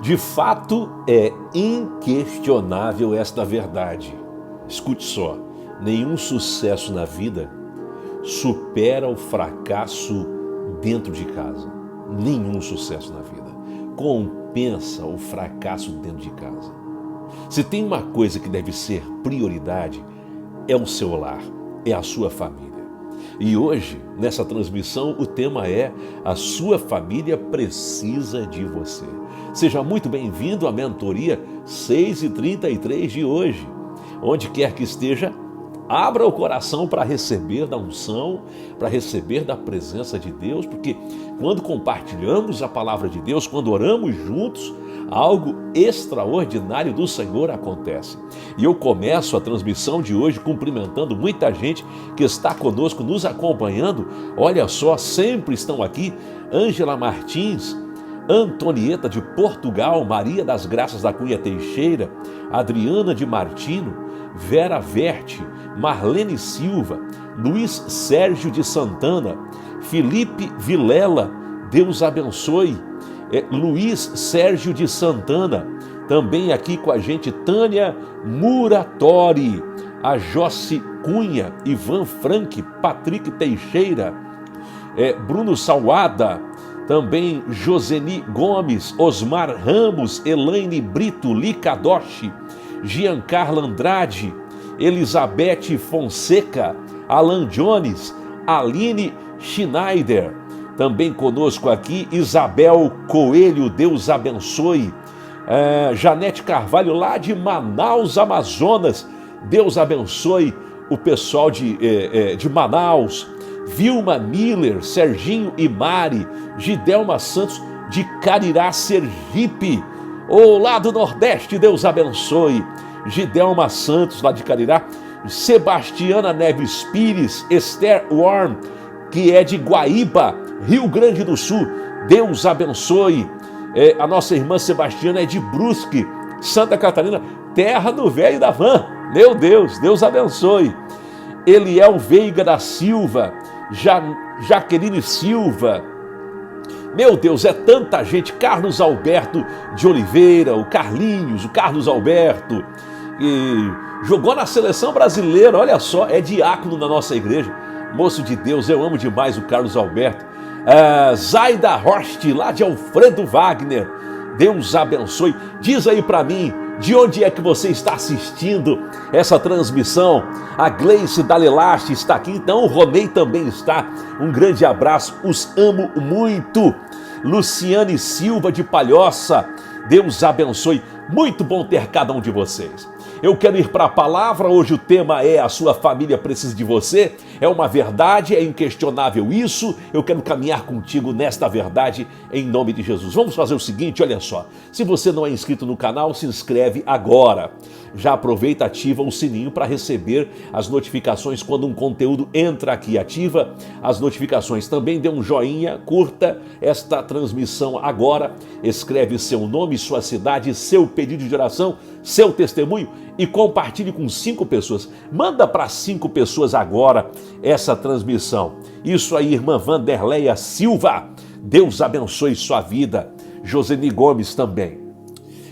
De fato, é inquestionável esta verdade. Escute só, nenhum sucesso na vida supera o fracasso dentro de casa. Nenhum sucesso na vida compensa o fracasso dentro de casa. Se tem uma coisa que deve ser prioridade, é o seu lar, é a sua família. E hoje, nessa transmissão, o tema é: a sua família precisa de você. Seja muito bem-vindo à mentoria 6h33 de hoje. Onde quer que esteja, abra o coração para receber da unção, para receber da presença de Deus, porque quando compartilhamos a palavra de Deus, quando oramos juntos, algo extraordinário do Senhor acontece. E eu começo a transmissão de hoje cumprimentando muita gente que está conosco, nos acompanhando. Olha só, sempre estão aqui: Ângela Martins, Antonieta de Portugal, Maria das Graças da Cunha Teixeira, Adriana de Martino, Vera Verte, Marlene Silva, Luiz Sérgio de Santana, Felipe Vilela, Deus abençoe, Luiz Sérgio de Santana, também aqui com a gente Tânia Muratori, a Jossi Cunha, Ivan Frank, Patrick Teixeira, Bruno Salada, também Joseni Gomes, Osmar Ramos, Elaine Brito, Licadoshi, Giancarlo Andrade, Elizabeth Fonseca, Alan Jones, Aline Schneider, também conosco aqui Isabel Coelho, Deus abençoe, Janete Carvalho lá de Manaus, Amazonas, Deus abençoe o pessoal de Manaus, Vilma Miller, Serginho e Mari, Gidelma Santos de Carirá, Sergipe, lá do Nordeste, Deus abençoe, Gidelma Santos lá de Carirá, Sebastiana Neves Pires, Esther Worm, que é de Guaíba, Rio Grande do Sul, Deus abençoe, a nossa irmã Sebastiana é de Brusque, Santa Catarina, terra do velho da van, meu Deus, Deus abençoe, Eliel Veiga da Silva, Jaqueline Silva, meu Deus, é tanta gente, Carlos Alberto de Oliveira, o Carlinhos, o Carlos Alberto, e jogou na seleção brasileira, olha só, é diácono na nossa igreja, moço de Deus, eu amo demais o Carlos Alberto, Zaida Horst, lá de Alfredo Wagner, Deus abençoe, diz aí para mim, de onde é que você está assistindo essa transmissão? A Gleice Dalelaste está aqui, então o Ronei também está. Um grande abraço, os amo muito. Luciane Silva de Palhoça, Deus abençoe. Muito bom ter cada um de vocês. Eu quero ir para a palavra, hoje o tema é: a sua família precisa de você. É uma verdade, é inquestionável isso. Eu quero caminhar contigo nesta verdade em nome de Jesus. Vamos fazer o seguinte, olha só. Se você não é inscrito no canal, se inscreve agora. Já aproveita, ativa o sininho para receber as notificações quando um conteúdo entra aqui. Ativa as notificações. Também dê um joinha, curta esta transmissão agora. Escreve seu nome, sua cidade, seu pedido de oração, seu testemunho e compartilhe com 5 pessoas. Manda para 5 pessoas agora essa transmissão. Isso aí, irmã Vanderleia Silva. Deus abençoe sua vida. Joseni Gomes também.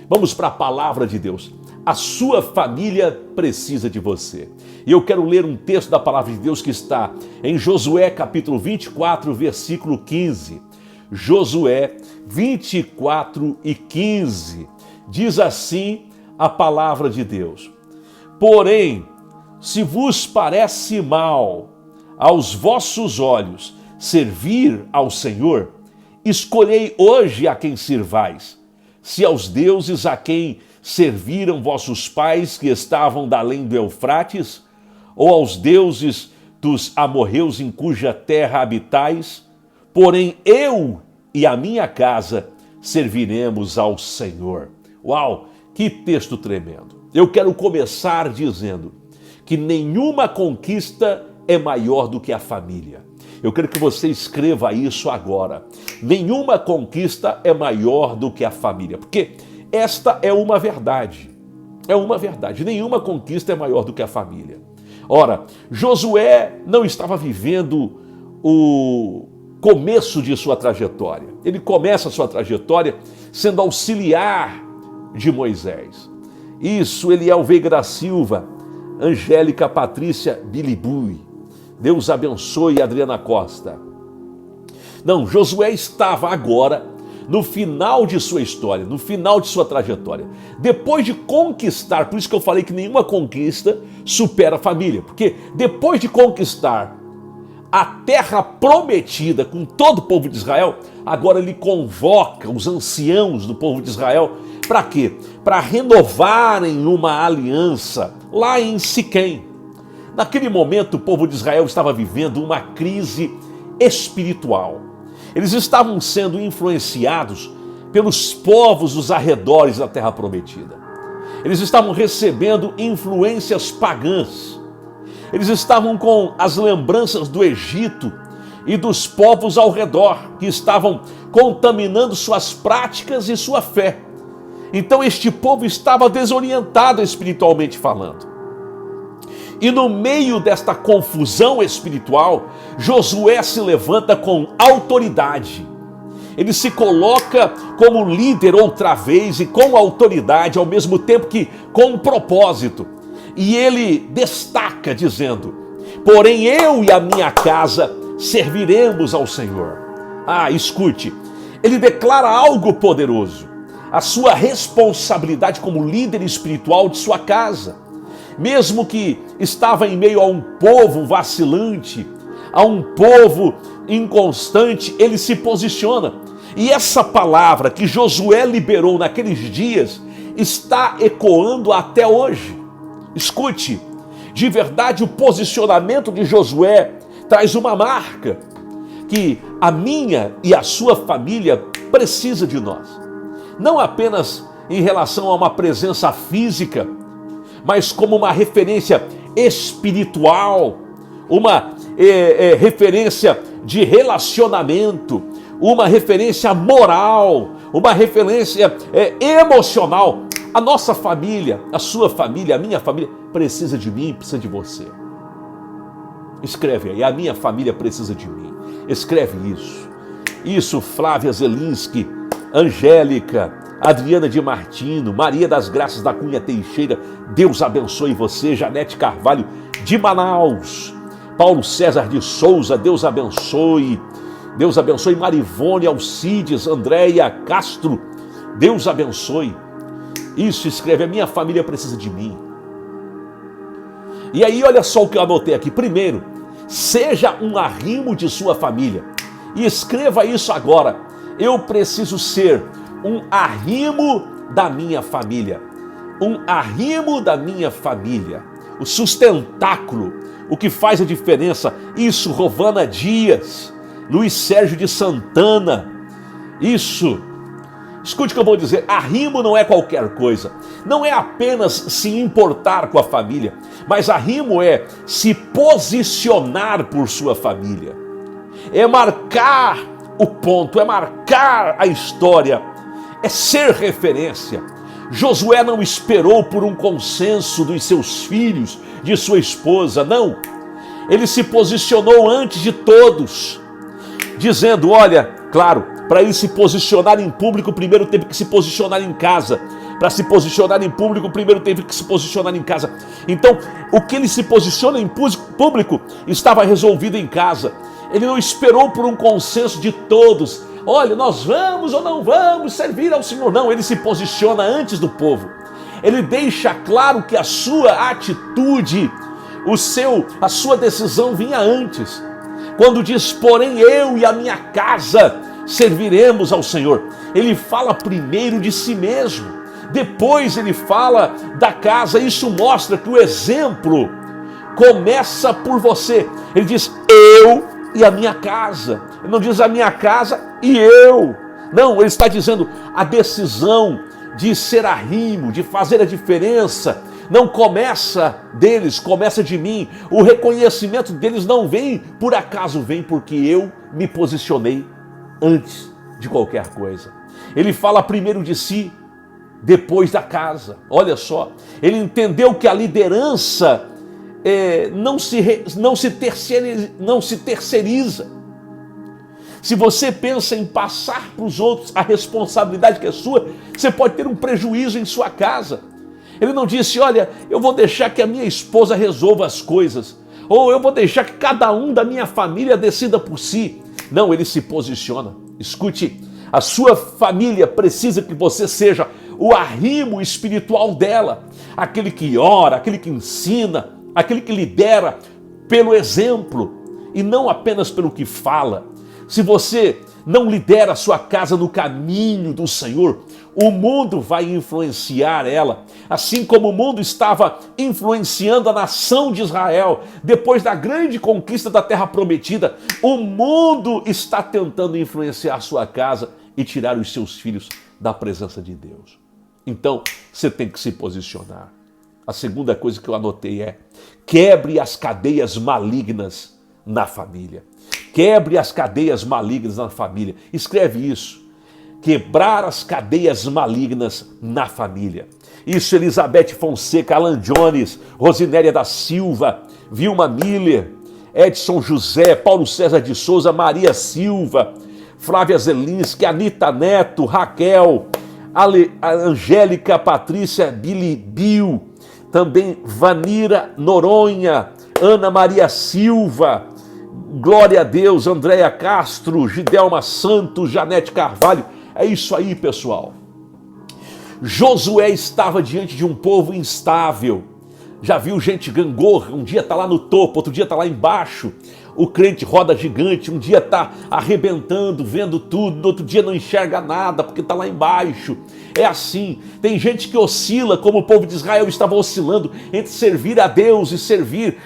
Vamos para a palavra de Deus. A sua família precisa de você. E eu quero ler um texto da palavra de Deus que está em Josué capítulo 24, versículo 15. Josué 24 e 15. Diz assim a palavra de Deus: porém, se vos parece mal aos vossos olhos servir ao Senhor, escolhei hoje a quem sirvais, se aos deuses a quem serviram vossos pais que estavam da além do Eufrates, ou aos deuses dos amorreus em cuja terra habitais, porém eu e a minha casa serviremos ao Senhor. Uau, que texto tremendo. Eu quero começar dizendo que nenhuma conquista é maior do que a família. Eu quero que você escreva isso agora. Nenhuma conquista é maior do que a família, porque esta é uma verdade. É uma verdade. Nenhuma conquista é maior do que a família. Ora, Josué não estava vivendo começo de sua trajetória. Ele começa a sua trajetória sendo auxiliar de Moisés. Isso, Eliel Veiga da Silva, Angélica Patrícia Bilibui. Deus abençoe Adriana Costa. Não, Josué estava agora no final de sua história, no final de sua trajetória. Depois de conquistar, por isso que eu falei que nenhuma conquista supera a família, porque depois de conquistar a terra prometida com todo o povo de Israel, agora ele convoca os anciãos do povo de Israel para quê? Para renovarem uma aliança lá em Siquém. Naquele momento o povo de Israel estava vivendo uma crise espiritual. Eles estavam sendo influenciados pelos povos dos arredores da terra prometida. Eles estavam recebendo influências pagãs. Eles estavam com as lembranças do Egito e dos povos ao redor, que estavam contaminando suas práticas e sua fé. Então este povo estava desorientado espiritualmente falando. E no meio desta confusão espiritual, Josué se levanta com autoridade. Ele se coloca como líder outra vez e com autoridade, ao mesmo tempo que com um propósito. E ele destaca dizendo: porém eu e a minha casa serviremos ao Senhor. Ah, escute, ele declara algo poderoso, a sua responsabilidade como líder espiritual de sua casa. Mesmo que estava em meio a um povo vacilante, a um povo inconstante, ele se posiciona. E essa palavra que Josué liberou naqueles dias está ecoando até hoje. Escute, de verdade o posicionamento de Josué traz uma marca que a minha e a sua família precisa de nós. Não apenas em relação a uma presença física, mas como uma referência espiritual, uma referência de relacionamento, uma referência moral, uma referência emocional. A nossa família, a sua família, a minha família precisa de mim, precisa de você. Escreve aí, a minha família precisa de mim. Escreve isso. Isso, Flávia Zelinski, Angélica, Adriana de Martino, Maria das Graças da Cunha Teixeira, Deus abençoe você. Janete Carvalho de Manaus, Paulo César de Souza, Deus abençoe. Deus abençoe Marivone Alcides, Andréia Castro, Deus abençoe. Isso, escreve, a minha família precisa de mim. E aí olha só o que eu anotei aqui. Primeiro, seja um arrimo de sua família. E escreva isso agora: eu preciso ser um arrimo da minha família. Um arrimo da minha família. O sustentáculo, o que faz a diferença. Isso, Rovana Dias, Luiz Sérgio de Santana. Isso. Escute o que eu vou dizer, arrimo não é qualquer coisa. Não é apenas se importar com a família, mas arrimo é se posicionar por sua família. É marcar o ponto, é marcar a história, é ser referência. Josué não esperou por um consenso dos seus filhos, de sua esposa, não. Ele se posicionou antes de todos, dizendo, olha, claro, para ele se posicionar em público, primeiro teve que se posicionar em casa. Para se posicionar em público, primeiro teve que se posicionar em casa. Então, o que ele se posiciona em público estava resolvido em casa. Ele não esperou por um consenso de todos. Olha, nós vamos ou não vamos servir ao Senhor. Não, ele se posiciona antes do povo. Ele deixa claro que a sua atitude, a sua decisão vinha antes. Quando diz, porém eu e a minha casa serviremos ao Senhor, ele fala primeiro de si mesmo, depois ele fala da casa. Isso mostra que o exemplo começa por você. Ele diz, eu e a minha casa. Ele não diz a minha casa e eu. Não, ele está dizendo a decisão de ser arrimo, de fazer a diferença, não começa deles, começa de mim. O reconhecimento deles não vem por acaso, vem porque eu me posicionei antes de qualquer coisa. Ele fala primeiro de si, depois da casa. Olha só, ele entendeu que a liderança não se terceiriza. Se você pensa em passar para os outros a responsabilidade que é sua, você pode ter um prejuízo em sua casa. Ele não disse, olha, eu vou deixar que a minha esposa resolva as coisas, ou eu vou deixar que cada um da minha família decida por si. Não, ele se posiciona. Escute, a sua família precisa que você seja o arrimo espiritual dela, aquele que ora, aquele que ensina, aquele que lidera pelo exemplo e não apenas pelo que fala. Se você não lidera a sua casa no caminho do Senhor, o mundo vai influenciar ela, assim como o mundo estava influenciando a nação de Israel depois da grande conquista da Terra Prometida. O mundo está tentando influenciar a sua casa e tirar os seus filhos da presença de Deus. Então, você tem que se posicionar. A segunda coisa que eu anotei é: quebre as cadeias malignas na família. Quebre as cadeias malignas na família. Escreve isso. Quebrar as cadeias malignas na família. Isso, Elizabeth Fonseca, Alan Jones, Rosinéria da Silva, Vilma Miller, Edson José, Paulo César de Souza, Maria Silva, Flávia Zelinski, Anita Neto, Raquel, Angélica Patrícia Bilibil, também Vanira Noronha, Ana Maria Silva, glória a Deus, Andréia Castro, Gidelma Santos, Janete Carvalho. É isso aí, pessoal. Josué estava diante de um povo instável. Já viu gente gangorra? Um dia está lá no topo, outro dia está lá embaixo. O crente roda gigante, um dia está arrebentando, vendo tudo, no outro dia não enxerga nada porque está lá embaixo. É assim, tem gente que oscila, como o povo de Israel estava oscilando entre servir a Deus e servir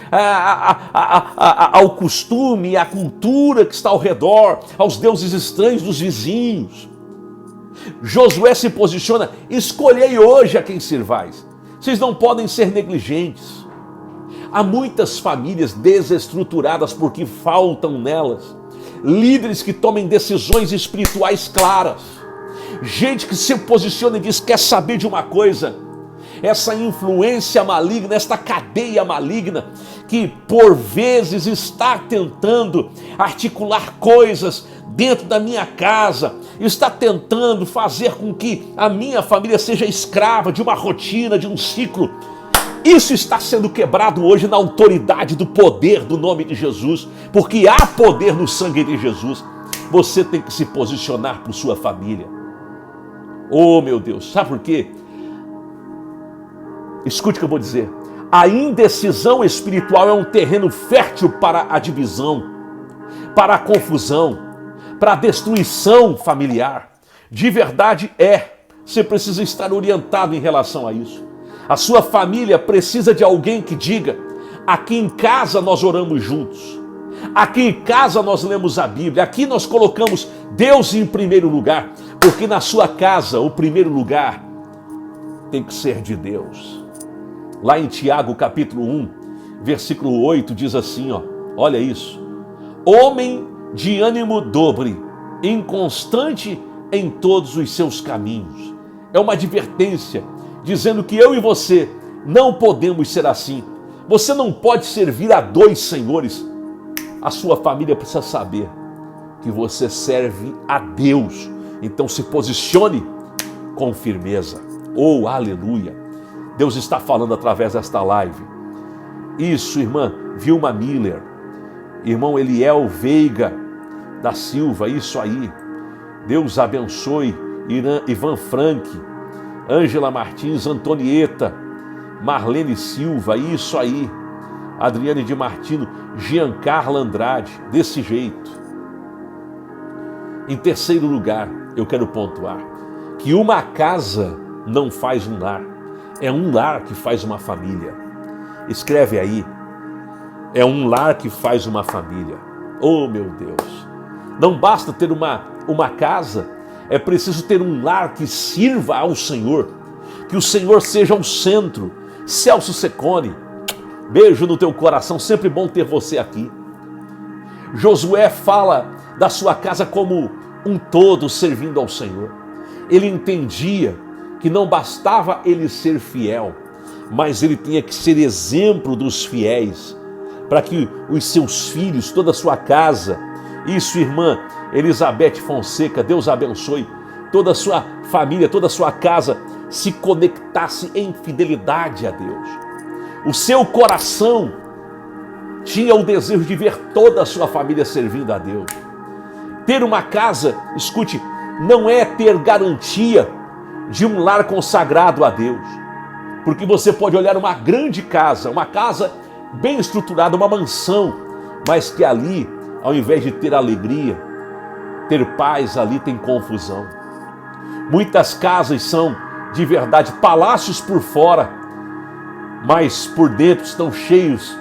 ao costume, à cultura que está ao redor, aos deuses estranhos dos vizinhos. Josué se posiciona: escolhei hoje a quem servais. Vocês não podem ser negligentes. Há muitas famílias desestruturadas porque faltam nelas líderes que tomem decisões espirituais claras. Gente que se posiciona e diz: quer saber de uma coisa? Essa influência maligna, esta cadeia maligna que por vezes está tentando articular coisas dentro da minha casa, está tentando fazer com que a minha família seja escrava de uma rotina, de um ciclo. Isso está sendo quebrado hoje na autoridade do poder do nome de Jesus, porque há poder no sangue de Jesus. Você tem que se posicionar por sua família. Oh, meu Deus, sabe por quê? Escute o que eu vou dizer. A indecisão espiritual é um terreno fértil para a divisão, para a confusão, para a destruição familiar. De verdade é. Você precisa estar orientado em relação a isso. A sua família precisa de alguém que diga: aqui em casa nós oramos juntos, aqui em casa nós lemos a Bíblia, aqui nós colocamos Deus em primeiro lugar, porque na sua casa o primeiro lugar tem que ser de Deus. Lá em Tiago capítulo 1, versículo 8 diz assim, olha isso: homem de ânimo dobre, inconstante em todos os seus caminhos. É uma advertência dizendo que eu e você não podemos ser assim. Você não pode servir a dois senhores. A sua família precisa saber que você serve a Deus. Então se posicione com firmeza. Oh, aleluia! Deus está falando através desta live. Isso, irmã Vilma Miller, irmão Eliel Veiga da Silva, isso aí. Deus abençoe Ivan Frank, Ângela Martins, Antonieta, Marlene Silva, isso aí. Adriane de Martino, Giancarla Andrade, desse jeito. Em terceiro lugar, eu quero pontuar que uma casa não faz um lar, é um lar que faz uma família. Escreve aí: é um lar que faz uma família. Oh, meu Deus! Não basta ter uma casa, é preciso ter um lar que sirva ao Senhor, que o Senhor seja o centro. Celso Secone, beijo no teu coração, sempre bom ter você aqui. Josué fala da sua casa como um todo servindo ao Senhor. Ele entendia que não bastava ele ser fiel, mas ele tinha que ser exemplo dos fiéis, para que os seus filhos, toda a sua casa, isso, irmã Elizabeth Fonseca, Deus abençoe. Toda a sua família, toda a sua casa se conectasse em fidelidade a Deus. O seu coração tinha o desejo de ver toda a sua família servindo a Deus. Ter uma casa, escute, não é ter garantia de um lar consagrado a Deus. Porque você pode olhar uma grande casa, uma casa bem estruturada, uma mansão, mas que ali, ao invés de ter alegria, ter paz, ali tem confusão. Muitas casas são, de verdade, palácios por fora, mas por dentro estão cheios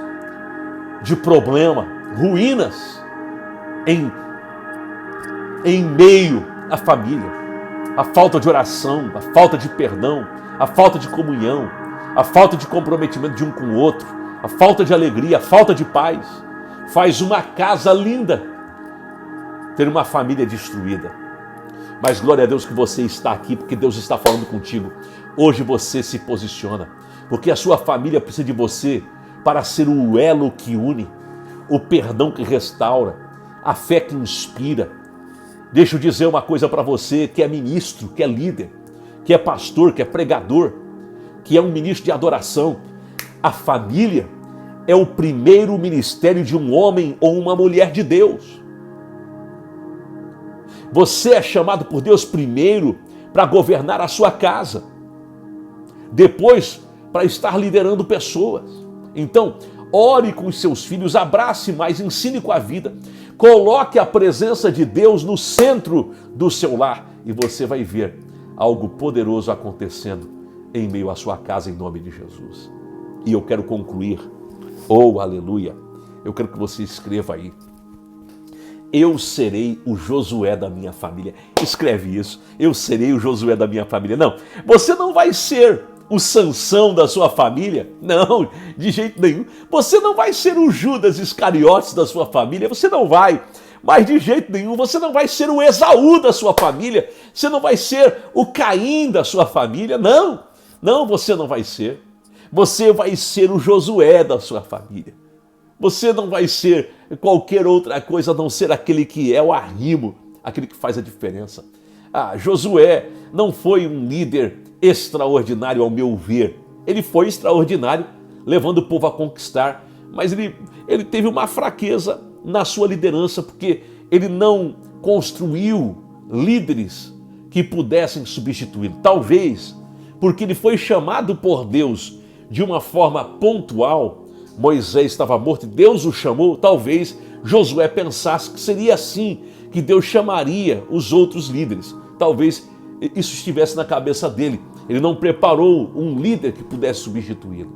de problema, ruínas em meio à família. A falta de oração, a falta de perdão, a falta de comunhão, a falta de comprometimento de um com o outro, a falta de alegria, a falta de paz, faz uma casa linda ter uma família destruída. Mas glória a Deus que você está aqui, porque Deus está falando contigo. Hoje você se posiciona, porque a sua família precisa de você para ser o elo que une, o perdão que restaura, a fé que inspira. Deixa eu dizer uma coisa para você que é ministro, que é líder, que é pastor, que é pregador, que é um ministro de adoração. A família é o primeiro ministério de um homem ou uma mulher de Deus. Você é chamado por Deus primeiro para governar a sua casa, depois para estar liderando pessoas. Então, ore com os seus filhos, abrace mais, ensine com a vida, coloque a presença de Deus no centro do seu lar e você vai ver algo poderoso acontecendo em meio à sua casa, em nome de Jesus. E eu quero concluir, aleluia, eu quero que você escreva aí: eu serei o Josué da minha família. Escreve isso, eu serei o Josué da minha família. Não, você não vai ser o Sansão da sua família, não, de jeito nenhum. Você não vai ser o Judas Iscariotes da sua família, você não vai, mas de jeito nenhum. Você não vai ser o Esaú da sua família, você não vai ser o Caim da sua família, não, você não vai ser. Você vai ser o Josué da sua família. Você não vai ser qualquer outra coisa a não ser aquele que é o arrimo, aquele que faz a diferença. Josué não foi um líder extraordinário ao meu ver. Ele foi extraordinário, levando o povo a conquistar, mas ele teve uma fraqueza na sua liderança, porque ele não construiu líderes que pudessem substituí-lo. Talvez porque ele foi chamado por Deus de uma forma pontual. Moisés estava morto e Deus o chamou. Talvez Josué pensasse que seria assim que Deus chamaria os outros líderes. Talvez isso estivesse na cabeça dele. Ele não preparou um líder que pudesse substituí-lo.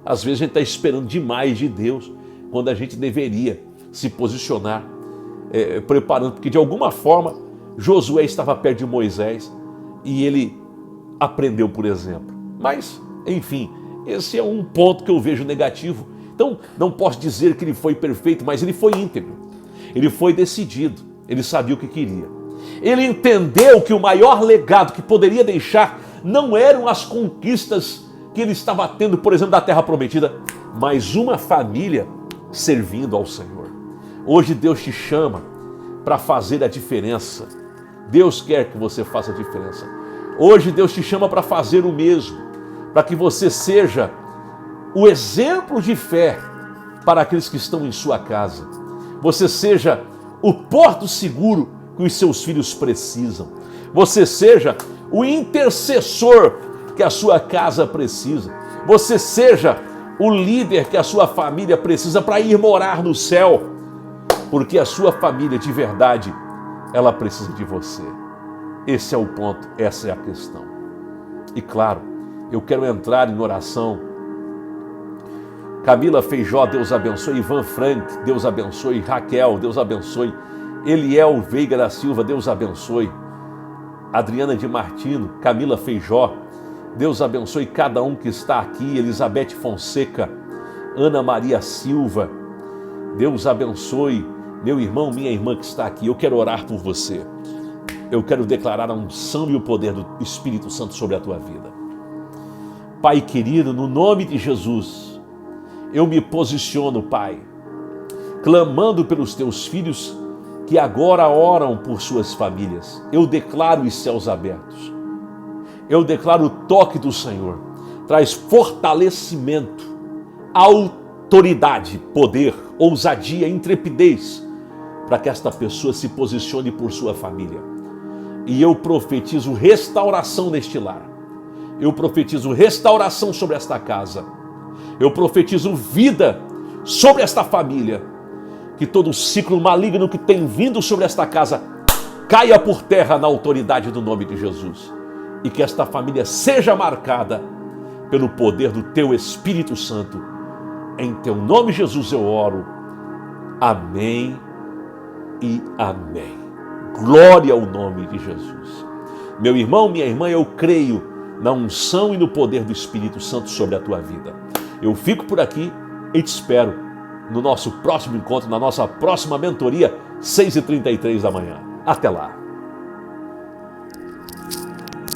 Às vezes a gente está esperando demais de Deus, quando a gente deveria se posicionar, preparando, porque de alguma forma Josué estava perto de Moisés e ele aprendeu, por exemplo. Mas, enfim, esse é um ponto que eu vejo negativo. Então, não posso dizer que ele foi perfeito, mas ele foi íntegro. Ele foi decidido. Ele sabia o que queria. Ele entendeu que o maior legado que poderia deixar não eram as conquistas que ele estava tendo, por exemplo, da Terra Prometida, mas uma família servindo ao Senhor. Hoje Deus te chama para fazer a diferença. Deus quer que você faça a diferença. Hoje Deus te chama para fazer o mesmo, para que você seja o exemplo de fé para aqueles que estão em sua casa. Você seja o porto seguro que os seus filhos precisam. Você seja o intercessor que a sua casa precisa. Você seja o líder que a sua família precisa para ir morar no céu. Porque a sua família de verdade, ela precisa de você. Esse é o ponto, essa é a questão. E claro, eu quero entrar em oração. Camila Feijó, Deus abençoe. Ivan Frank, Deus abençoe. Raquel, Deus abençoe. Eliel Veiga da Silva, Deus abençoe. Adriana de Martino, Camila Feijó, Deus abençoe cada um que está aqui. Elizabeth Fonseca, Ana Maria Silva, Deus abençoe meu irmão, minha irmã que está aqui. Eu quero orar por você. Eu quero declarar a unção e o poder do Espírito Santo sobre a tua vida. Pai querido, no nome de Jesus, eu me posiciono, Pai, clamando pelos teus filhos que agora oram por suas famílias. Eu declaro os céus abertos. Eu declaro o toque do Senhor. Traz fortalecimento, autoridade, poder, ousadia, intrepidez, para que esta pessoa se posicione por sua família. E eu profetizo restauração neste lar. Eu profetizo restauração sobre esta casa. Eu profetizo vida sobre esta família. Que todo ciclo maligno que tem vindo sobre esta casa caia por terra na autoridade do nome de Jesus. E que esta família seja marcada pelo poder do Teu Espírito Santo. Em Teu nome, Jesus, eu oro. Amém e amém. Glória ao nome de Jesus. Meu irmão, minha irmã, eu creio na unção e no poder do Espírito Santo sobre a tua vida. Eu fico por aqui e te espero no nosso próximo encontro, na nossa próxima mentoria, 6h33 da manhã. Até lá.